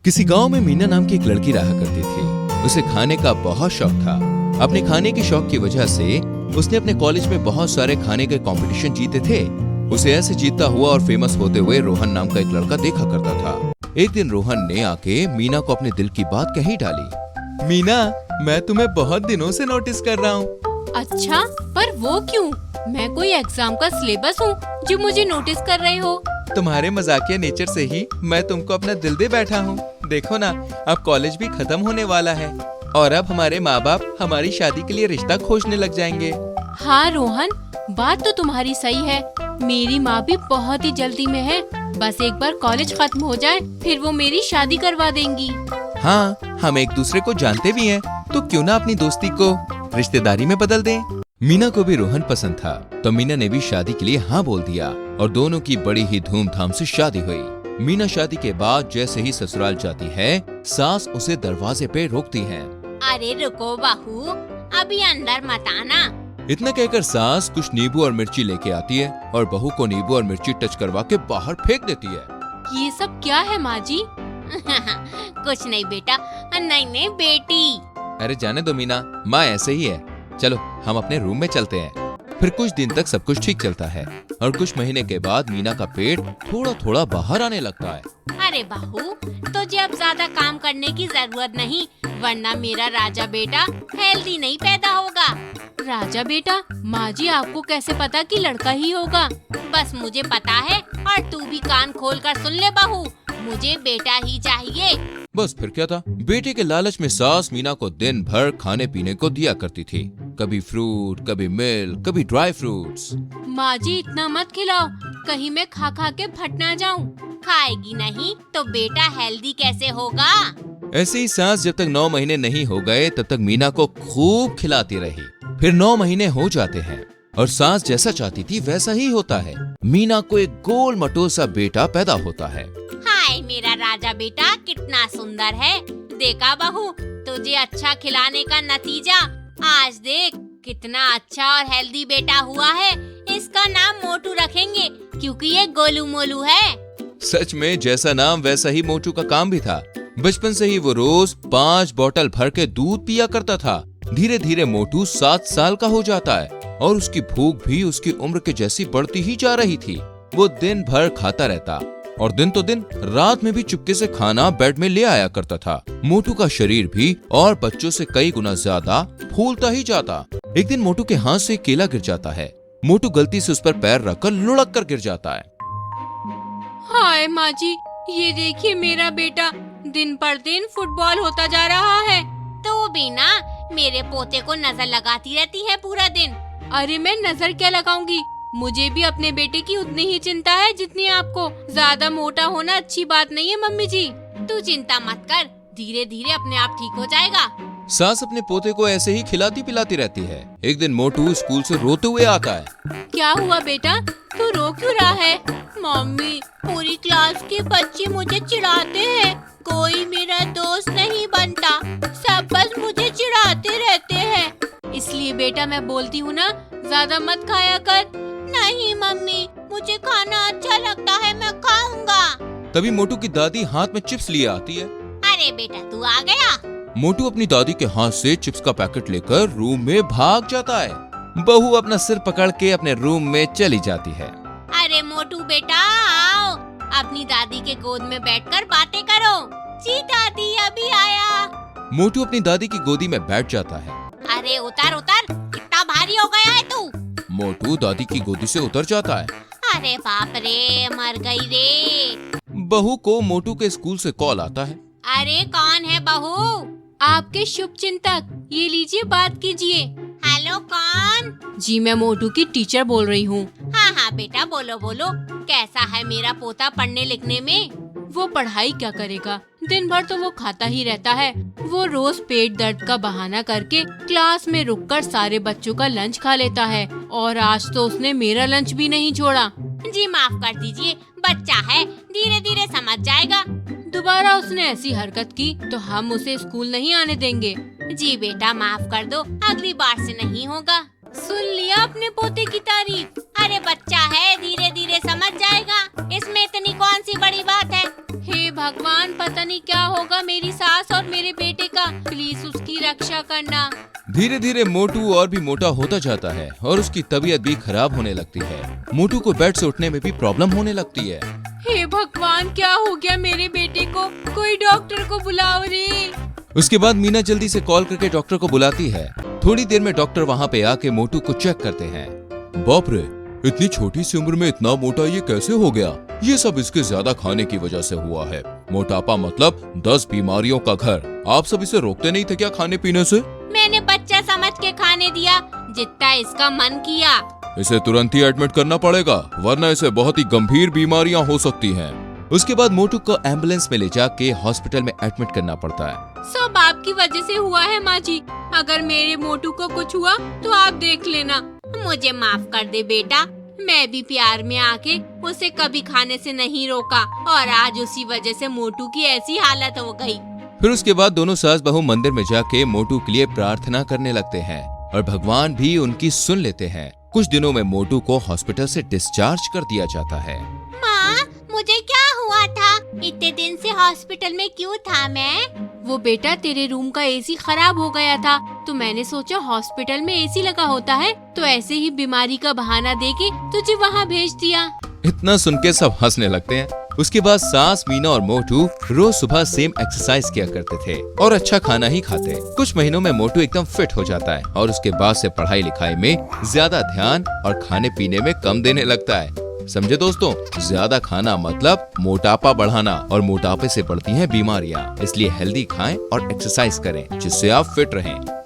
किसी गांव में मीना नाम की एक लड़की रहा करती थी। उसे खाने का बहुत शौक था। अपने खाने के शौक की वजह से उसने अपने कॉलेज में बहुत सारे खाने के कंपटीशन जीते थे। उसे ऐसे जीतता हुआ और फेमस होते हुए रोहन नाम का एक लड़का देखा करता था। एक दिन रोहन ने आके मीना को अपने दिल की बात कही डाली। मीना, मैं तुम्हें बहुत दिनों से नोटिस कर रहा हूँ। अच्छा, पर वो क्यों? मैं कोई एग्जाम का सिलेबस हूँ जो मुझे नोटिस कर रहे हो? तुम्हारे मजाकिया नेचर से ही मैं तुमको अपना दिल दे बैठा हूँ। देखो ना, अब कॉलेज भी खत्म होने वाला है और अब हमारे माँ बाप हमारी शादी के लिए रिश्ता खोजने लग जाएंगे। हाँ रोहन, बात तो तुम्हारी सही है। मेरी माँ भी बहुत ही जल्दी में है। बस एक बार कॉलेज खत्म हो जाए फिर वो मेरी शादी करवा देंगी। हाँ, हम एक दूसरे को जानते भी हैं, तो क्यों ना अपनी दोस्ती को रिश्तेदारी में बदल दें। मीना को भी रोहन पसंद था, तो मीना ने भी शादी के लिए हाँ बोल दिया और दोनों की बड़ी ही धूमधाम से शादी हुई। मीना शादी के बाद जैसे ही ससुराल जाती है, सास उसे दरवाजे पे रोकती है। अरे रुको बहू, अभी अंदर मत आना। इतना कहकर सास कुछ नींबू और मिर्ची लेके आती है और बहू को नींबू और मिर्ची टच करवा के बाहर फेंक देती है। ये सब क्या है माँ जी? कुछ नहीं बेटा, नहीं बेटी। अरे जाने दो मीना, माँ ऐसे ही है। चलो हम अपने रूम में चलते हैं। फिर कुछ दिन तक सब कुछ ठीक चलता है और कुछ महीने के बाद मीना का पेट थोड़ा थोड़ा बाहर आने लगता है। अरे बहू, तुझे अब ज्यादा काम करने की जरूरत नहीं, वरना मेरा राजा बेटा हेल्दी नहीं पैदा होगा। राजा बेटा? माँ जी, आपको कैसे पता कि लड़का ही होगा? बस मुझे पता है और तू भी कान खोल कर सुन ले बहू, मुझे बेटा ही चाहिए। बस फिर क्या था, बेटे के लालच में सास मीना को दिन भर खाने पीने को दिया करती थी। कभी फ्रूट, कभी मिल्क, कभी ड्राई फ्रूट्स। माँ जी, इतना मत खिलाओ, कहीं मैं खा खा के फट ना जाऊँ। खाएगी नहीं तो बेटा हेल्दी कैसे होगा? ऐसे ही सास जब तक 9 महीने नहीं हो गए तब तक मीना को खूब खिलाती रही। फिर 9 महीने हो जाते हैं और सास जैसा चाहती थी वैसा ही होता है। मीना को एक गोल मटोल सा बेटा पैदा होता है। हाय, मेरा राजा बेटा कितना सुंदर है। देखा बहू, तुझे अच्छा खिलाने का नतीजा। आज देख कितना अच्छा और हेल्दी बेटा हुआ है। इसका नाम मोटू रखेंगे क्योंकि ये गोलू मोलू है। सच में जैसा नाम वैसा ही मोटू का काम भी था। बचपन से ही वो रोज 5 बोतल भर के दूध पिया करता था। धीरे धीरे मोटू 7 साल का हो जाता है और उसकी भूख भी उसकी उम्र के जैसी बढ़ती ही जा रही थी। वो दिन भर खाता रहता और दिन तो दिन रात में भी चुपके से खाना बेड में ले आया करता था। मोटू का शरीर भी और बच्चों से कई गुना ज्यादा फूलता ही जाता। एक दिन मोटू के हाथ से केला गिर जाता है। मोटू गलती से उस पर पैर रखकर लुढ़क कर गिर जाता है। हाय माँ जी, ये देखिए मेरा बेटा दिन पर दिन फुटबॉल होता जा रहा है। तो भी ना मेरे पोते को नजर लगाती रहती है पूरा दिन। अरे मैं नजर क्या लगाऊंगी, मुझे भी अपने बेटे की उतनी ही चिंता है जितनी आपको। ज्यादा मोटा होना अच्छी बात नहीं है मम्मी जी। तू चिंता मत कर, धीरे धीरे अपने आप ठीक हो जाएगा। सास अपने पोते को ऐसे ही खिलाती पिलाती रहती है। एक दिन मोटू स्कूल से रोते हुए आता है। क्या हुआ बेटा, तू रो क्यों रहा है? मम्मी, पूरी क्लास के बच्चे मुझे चिढ़ाते हैं। कोई मेरा दोस्त नहीं बनता, सब बस मुझे चिढ़ाते रहते हैं। इसलिए बेटा मैं बोलती हूँ ना, ज्यादा मत खाया कर। नहीं मम्मी, मुझे खाना अच्छा लगता है, मैं खाऊंगा। तभी मोटू की दादी हाथ में चिप्स लिए आती है। अरे बेटा, तू आ गया। मोटू अपनी दादी के हाथ से चिप्स का पैकेट लेकर रूम में भाग जाता है। बहू अपना सिर पकड़ के अपने रूम में चली जाती है। अरे मोटू बेटा, आओ, अपनी दादी के गोद में बैठकर बातें करो। जी दादी, अभी आया। मोटू अपनी दादी की गोदी में बैठ जाता है। अरे उतर उतर, कितना भारी हो गया है तू। मोटू दादी की गोदी से उतर जाता है। अरे बाप रे, मर गई रे। बहू को मोटू के स्कूल से कॉल आता है। अरे कौन है बहू? आपके शुभ चिंतक, ये लीजिए, बात कीजिए। हेलो, कौन? जी मैं मोटू की टीचर बोल रही हूँ। हाँ हाँ बेटा, बोलो बोलो, कैसा है मेरा पोता पढ़ने लिखने में? वो पढ़ाई क्या करेगा, दिन भर तो वो खाता ही रहता है। वो रोज पेट दर्द का बहाना करके क्लास में रुककर सारे बच्चों का लंच खा लेता है और आज तो उसने मेरा लंच भी नहीं छोड़ा। जी माफ कर दीजिए, बच्चा है, धीरे धीरे समझ जाएगा। दोबारा उसने ऐसी हरकत की तो हम उसे स्कूल नहीं आने देंगे। जी बेटा, माफ कर दो, अगली बार से नहीं होगा। सुन लिया अपने पोते की तारीफ। अरे बच्चा है, धीरे धीरे समझ जाएगा, इसमें इतनी कौन सी बड़ी बात है। हे भगवान, पता नहीं क्या होगा मेरी सास और मेरे बेटे का, प्लीज उसकी रक्षा करना। धीरे धीरे मोटू और भी मोटा होता जाता है और उसकी तबीयत भी खराब होने लगती है। मोटू को बेड से उठने में भी प्रॉब्लम होने लगती है। हे भगवान, क्या हो गया मेरे बेटे को, कोई डॉक्टर को बुलाओ रे। उसके बाद मीना जल्दी से कॉल करके डॉक्टर को बुलाती है। थोड़ी देर में डॉक्टर वहाँ पे आके मोटू को चेक करते हैं। बाप रे, इतनी छोटी सी उम्र में इतना मोटा ये कैसे हो गया? ये सब इसके ज्यादा खाने की वजह से हुआ है। मोटापा मतलब 10 बीमारियों का घर। आप सब इसे रोकते नहीं थे क्या खाने पीने से? मैंने बच्चा समझ के खाने दिया, जितना इसका मन किया। इसे तुरंत ही एडमिट करना पड़ेगा, वरना इसे बहुत ही गंभीर बीमारियां हो सकती हैं। उसके बाद मोटू को एम्बुलेंस में ले जाके हॉस्पिटल में एडमिट करना पड़ता है। सब आपकी वजह से हुआ है माँ जी, अगर मेरे मोटू को कुछ हुआ तो आप देख लेना। मुझे माफ कर दे बेटा, मैं भी प्यार में आके उसे कभी खाने से नहीं रोका और आज उसी वजह से मोटू की ऐसी हालत हो गई। फिर उसके बाद दोनों सास बहू मंदिर में जाके मोटू के लिए प्रार्थना करने लगते हैं और भगवान भी उनकी सुन लेते हैं। कुछ दिनों में मोटू को हॉस्पिटल से डिस्चार्ज कर दिया जाता है। माँ, मुझे क्या हुआ था? इतने दिन से हॉस्पिटल में क्यों था मैं? वो बेटा, तेरे रूम का एसी खराब हो गया था, तो मैंने सोचा हॉस्पिटल में एसी लगा होता है तो ऐसे ही बीमारी का बहाना देके तुझे वहाँ भेज दिया। इतना सुन के सब हंसने लगते हैं। उसके बाद सास, मीना और मोटू रोज सुबह सेम एक्सरसाइज किया करते थे और अच्छा खाना ही खाते। कुछ महीनों में मोटू एकदम फिट हो जाता है और उसके बाद से पढ़ाई लिखाई में ज्यादा ध्यान और खाने पीने में कम देने लगता है। समझे दोस्तों, ज्यादा खाना मतलब मोटापा बढ़ाना और मोटापे से बढ़ती हैं बीमारियां। इसलिए हेल्दी खाएं और एक्सरसाइज करें जिससे आप फिट रहें।